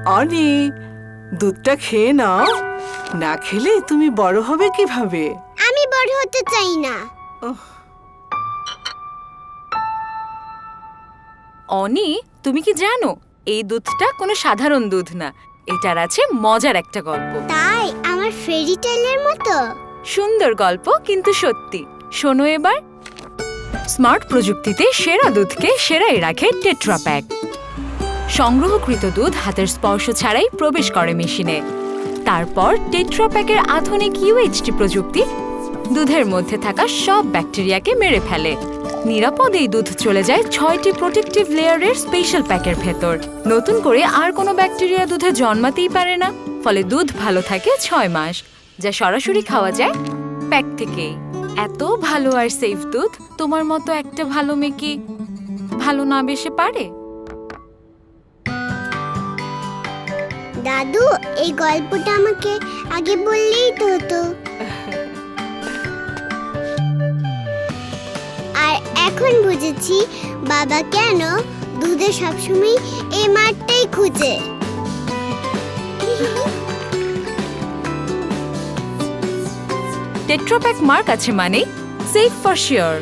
অনি, দুধটা খেয়ে নাও। না খেলে তুমি বড় হবে কিভাবে? আমি বড় হতে চাই না। অনি, তুমি কি জানো এই দুধটা কোনো সাধারণ দুধ না, এটার আছে মজার একটা গল্প। তাই আমার ফেরি টেলের মতো। সুন্দর গল্প কিন্তু সত্যি। শোনো এবার। স্মার্ট প্রযুক্তিতে সেরা দুধকে সেরাই রাখে টেট্রা প্যাক। সংগ্রহকৃত দুধ হাতের স্পর্শ ছাড়াই প্রবেশ করে মেশিনে। তারপর টেট্রা প্যাকের আধুনিক ইউএইচটি প্রযুক্তি দুধের মধ্যে থাকা সব ব্যাকটেরিয়াকে মেরে ফেলে। নিরাপদ এই দুধ চলে যায় 6টি প্রোটেক্টিভ লেয়ারের স্পেশাল প্যাকের ভেতর। নতুন করে আর কোনো ব্যাকটেরিয়া দুধে জন্মাতেই পারে না, ফলে দুধ ভালো থাকে 6 মাস, যা সরাসরি খাওয়া যায় প্যাক থেকেই। এত ভালো আর সেফ দুধ তোমার মতো একটা ভালো মেয়েকে ভালো না বেশে পারে? দাদু, এই গল্পটা আমাকে আগে বললেই তো হতো। আর এখন বুঝেছি বাবা কেন দুধে সবসময় এই মাঠটাই খুঁজে। টেট্রা প্যাক মার্ক আছে মানে সেফ ফর শিওর।